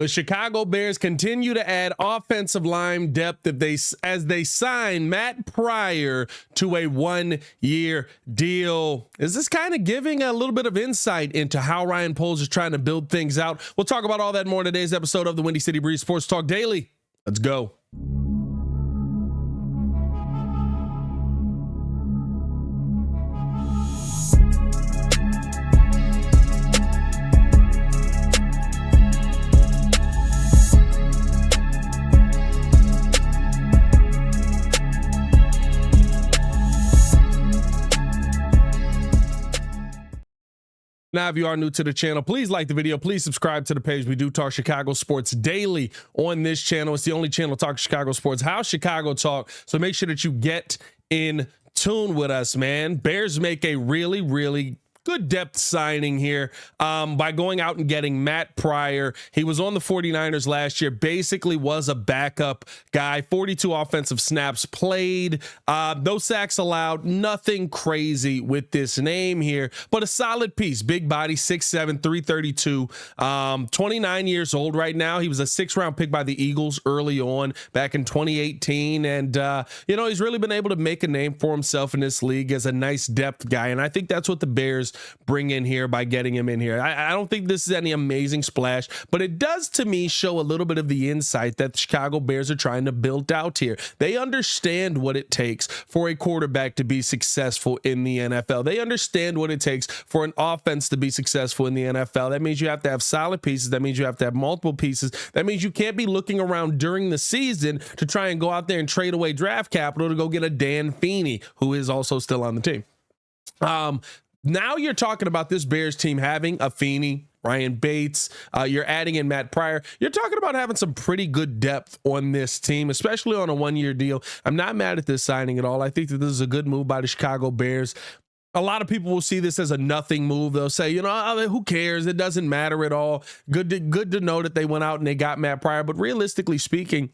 The Chicago Bears continue to add offensive line depth as they sign Matt Pryor to a 1-year deal. Is this kind of giving a little bit of insight into how Ryan Poles is trying to build things out? We'll talk about all that more in today's episode of the Windy City Breeze Sports Talk Daily. Let's go. Now, if you are new to the channel, please like the video. Please subscribe to the page. We do talk Chicago sports daily on this channel. It's the only channel talk Chicago sports, how Chicago talk. So make sure that you get in tune with us, man. Bears make a really good depth signing here by going out and getting Matt Pryor. He was on the 49ers last year, basically was a backup guy, 42 offensive snaps played, no sacks allowed, nothing crazy with this name here, but a solid piece, big body, 6'7", 332, 29 years old right now. He was a 6th-round pick by the Eagles early on back in 2018, and he's really been able to make a name for himself in this league as a nice depth guy, and I think that's what the Bears bring in here by getting him in here. I don't think this is any amazing splash, but it does to me show a little bit of the insight that the Chicago Bears are trying to build out here. They understand what it takes for a quarterback to be successful in the NFL. They understand what it takes for an offense to be successful in the NFL. That means you have to have solid pieces. That means you have to have multiple pieces. That means you can't be looking around during the season to try and go out there and trade away draft capital to go get a Dan Feeney, who is also still on the team. Now you're talking about this Bears team having a Feeney, Ryan Bates, you're adding in Matt Pryor. You're talking about having some pretty good depth on this team, especially on a 1-year deal. I'm not mad at this signing at all. I think that this is a good move by the Chicago Bears. A lot of people will see this as a nothing move. They'll say, who cares? It doesn't matter at all. Good to know that they went out and they got Matt Pryor. But realistically speaking,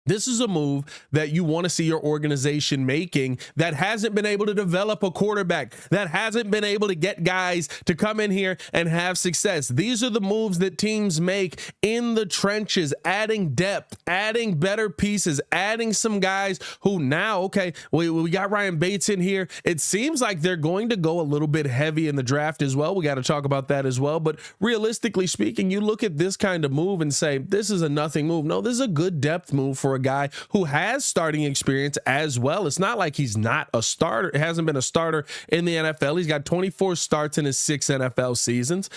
this is a move that you want to see your organization making that hasn't been able to develop a quarterback, that hasn't been able to get guys to come in here and have success. These are the moves that teams make in the trenches, adding depth, adding better pieces, adding some guys who now, okay, we got Ryan Bates in here. It seems like they're going to go a little bit heavy in the draft as well. We got to talk about that as well. But realistically speaking, you look at this kind of move and say, this is a nothing move. No, this is a good depth move for a guy who has starting experience as well. It's not like he's not a starter. It hasn't been a starter in the NFL. He's got 24 starts in his 6 NFL seasons.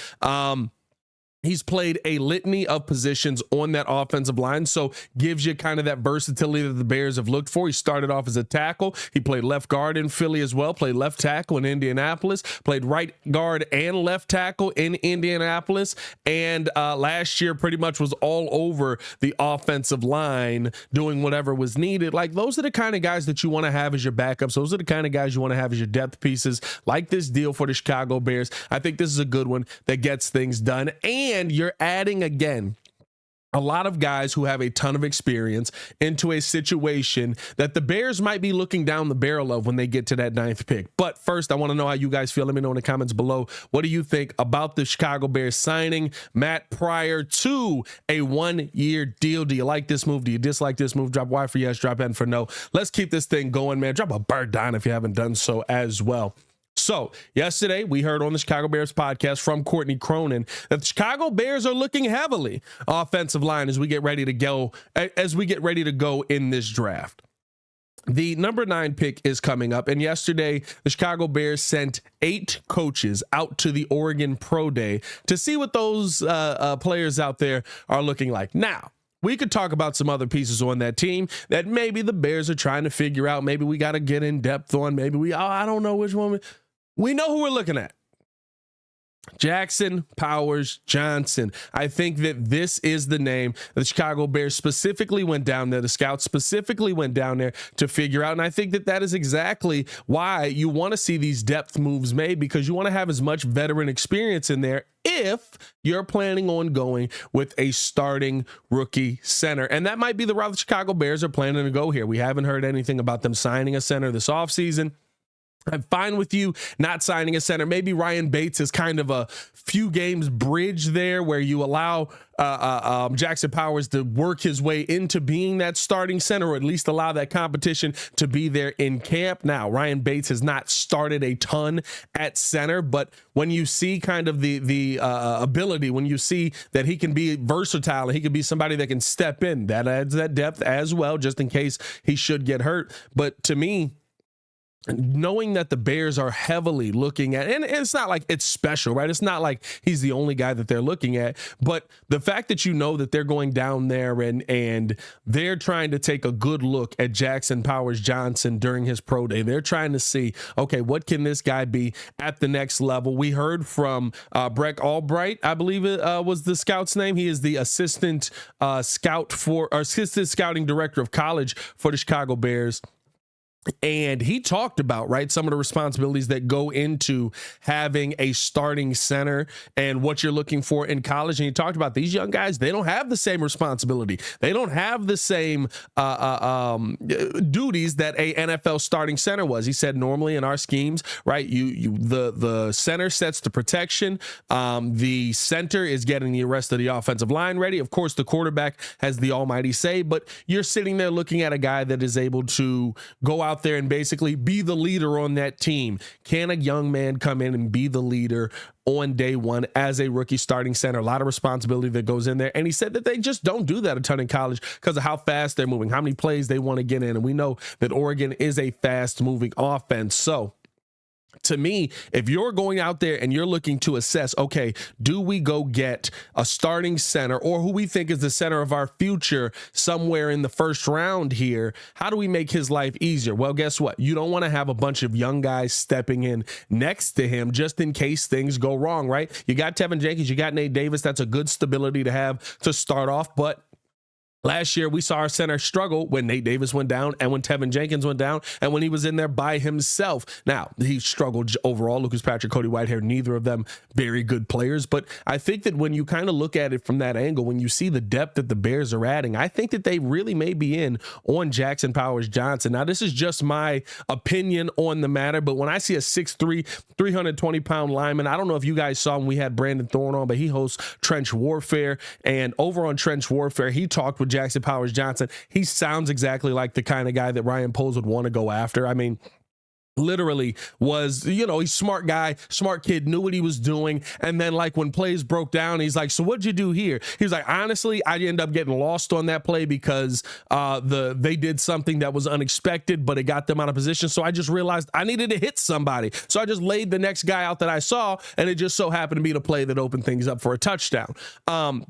He's played a litany of positions on that offensive line, so gives you kind of that versatility that the Bears have looked for. He started off as a tackle. He played left guard in Philly as well, played left tackle in Indianapolis, played right guard and left tackle in Indianapolis, and last year pretty much was all over the offensive line doing whatever was needed. Like, those are the kind of guys that you want to have as your backups. Those are the kind of guys you want to have as your depth pieces, like this deal for the Chicago Bears. I think this is a good one that gets things done. And you're adding, again, a lot of guys who have a ton of experience into a situation that the Bears might be looking down the barrel of when they get to that 9th pick. But first, I want to know how you guys feel. Let me know in the comments below. What do you think about the Chicago Bears signing Matt Pryor to a 1-year deal? Do you like this move? Do you dislike this move? Drop Y for yes, drop N for no. Let's keep this thing going, man. Drop a bird down if you haven't done so as well. So yesterday we heard on the Chicago Bears podcast from Courtney Cronin that the Chicago Bears are looking heavily offensive line as we get ready to go in this draft. The number 9 pick is coming up, and yesterday the Chicago Bears sent 8 coaches out to the Oregon Pro Day to see what those players out there are looking like. Now, we could talk about some other pieces on that team that maybe the Bears are trying to figure out. Maybe we got to get in depth on. Maybe I don't know which one. We know who we're looking at. Jackson Powers Johnson. I think that this is the name the Chicago Bears specifically went down there. The scouts specifically went down there to figure out. And I think that that is exactly why you want to see these depth moves made, because you want to have as much veteran experience in there if you're planning on going with a starting rookie center. And that might be the route the Chicago Bears are planning to go here. We haven't heard anything about them signing a center this offseason. I'm fine with you not signing a center. Maybe Ryan Bates is kind of a few games bridge there where you allow Jackson Powers to work his way into being that starting center, or at least allow that competition to be there in camp. Now, Ryan Bates has not started a ton at center, but when you see kind of the ability, when you see that he can be versatile, he can be somebody that can step in, that adds that depth as well, just in case he should get hurt. But to me, knowing that the Bears are heavily looking at, and it's not like it's special, right? It's not like he's the only guy that they're looking at, but the fact that you know that they're going down there and they're trying to take a good look at Jackson Powers Johnson during his pro day. They're trying to see, okay, what can this guy be at the next level? We heard from Breck Albright, I believe it was the scout's name. He is the assistant assistant scouting director of college for the Chicago Bears. And he talked about, right, some of the responsibilities that go into having a starting center and what you're looking for in college. And he talked about these young guys, they don't have the same responsibility. They don't have the same duties that a NFL starting center was. He said normally in our schemes, right, the center sets the protection. The center is getting the rest of the offensive line ready. Of course, the quarterback has the almighty say, but you're sitting there looking at a guy that is able to go out there and basically be the leader on that team. Can a young man come in and be the leader on day one as a rookie starting center? A lot of responsibility that goes in there. And he said that they just don't do that a ton in college because of how fast they're moving, how many plays they want to get in. And we know that Oregon is a fast moving offense. So to me, if you're going out there and you're looking to assess, okay, do we go get a starting center or who we think is the center of our future somewhere in the first round here, how do we make his life easier? Well, guess what? You don't want to have a bunch of young guys stepping in next to him just in case things go wrong, right? You got Tevin Jenkins, you got Nate Davis. That's a good stability to have to start off, but last year, we saw our center struggle when Nate Davis went down and when Tevin Jenkins went down and when he was in there by himself. Now, he struggled overall. Lucas Patrick, Cody Whitehair, neither of them very good players. But I think that when you kind of look at it from that angle, when you see the depth that the Bears are adding, I think that they really may be in on Jackson Powers Johnson. Now, this is just my opinion on the matter, but when I see a 6'3", 320-pound lineman, I don't know if you guys saw when we had Brandon Thorne on, but he hosts Trench Warfare. And over on Trench Warfare, he talked with Jackson Powers Johnson. He sounds exactly like the kind of guy that Ryan Poles would want to go after. I mean, literally was, he's smart guy, smart kid, knew what he was doing. And then like when plays broke down, he's like, so what'd you do here? He was like, honestly, I ended up getting lost on that play because they did something that was unexpected, but it got them out of position. So I just realized I needed to hit somebody. So I just laid the next guy out that I saw, and it just so happened to be the play that opened things up for a touchdown.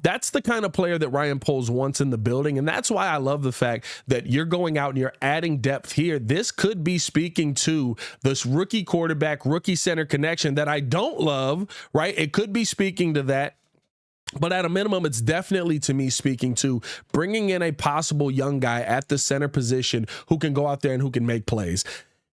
That's the kind of player that Ryan Poles wants in the building. And that's why I love the fact that you're going out and you're adding depth here. This could be speaking to this rookie quarterback, rookie center connection that I don't love, right? It could be speaking to that. But at a minimum, it's definitely, to me, speaking to bringing in a possible young guy at the center position who can go out there and who can make plays.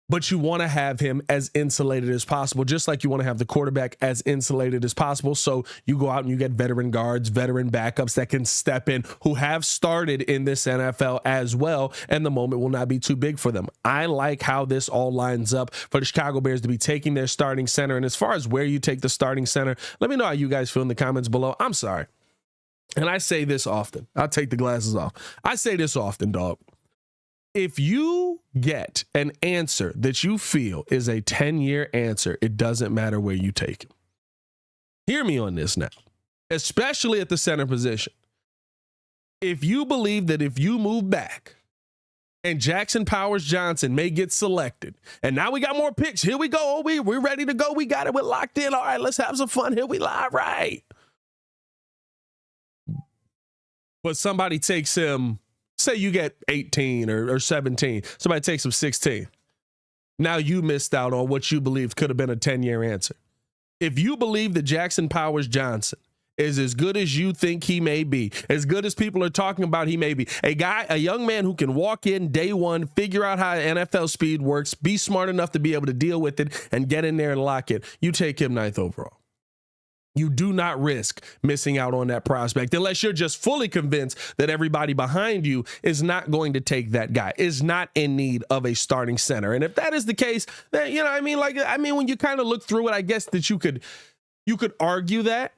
But you want to have him as insulated as possible, just like you want to have the quarterback as insulated as possible. So you go out and you get veteran guards, veteran backups that can step in, who have started in this NFL as well, and the moment will not be too big for them. I like how this all lines up for the Chicago Bears to be taking their starting center. And as far as where you take the starting center, let me know how you guys feel in the comments below. I'm sorry. And I say this often. I'll take the glasses off. I say this often, dog. If you get an answer that you feel is a 10-year answer, it doesn't matter where you take him. Hear me on this now, especially at the center position. If you believe that if you move back and Jackson Powers Johnson may get selected, and now we got more picks. Here we go. We're ready to go. We got it. We're locked in. All right, let's have some fun. Here we live, right? But somebody takes him. Say you get 18 or 17. Somebody takes him 16. Now you missed out on what you believed could have been a 10-year answer. If you believe that Jackson Powers Johnson is as good as you think he may be, as good as people are talking about he may be, a young man who can walk in day one, figure out how NFL speed works, be smart enough to be able to deal with it and get in there and lock it, you take him 9th overall. You do not risk missing out on that prospect unless you're just fully convinced that everybody behind you is not going to take that guy, is not in need of a starting center. And if that is the case, then, you know, when you kind of look through it, I guess that you could argue that.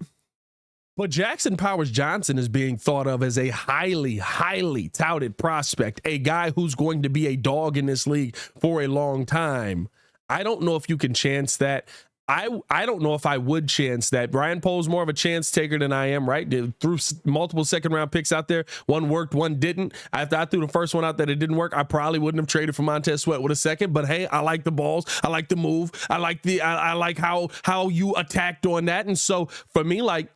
But Jackson Powers Johnson is being thought of as a highly, highly touted prospect, a guy who's going to be a dog in this league for a long time. I don't know if you can chance that. I don't know if I would chance that. Brian Pohl's more of a chance taker than I am, right? Threw multiple second-round picks out there. One worked, one didn't. After I threw the first one out that it didn't work, I probably wouldn't have traded for Montez Sweat with a second. But hey, I like the balls. I like the move. I like how you attacked on that. And so for me, like,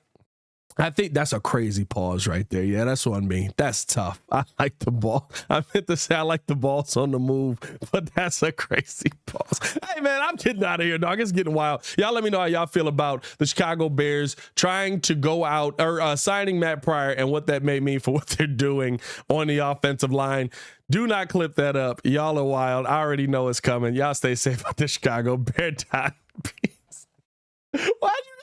I think that's a crazy pause right there. Yeah, that's on me. That's tough. I like the ball. I meant to say I like the balls on the move, but that's a crazy pause. Hey, man, I'm getting out of here, dog. It's getting wild. Y'all let me know how y'all feel about the Chicago Bears trying to go out or signing Matt Pryor and what that may mean for what they're doing on the offensive line. Do not clip that up. Y'all are wild. I already know it's coming. Y'all stay safe out the Chicago Bear time. Peace. Why'd you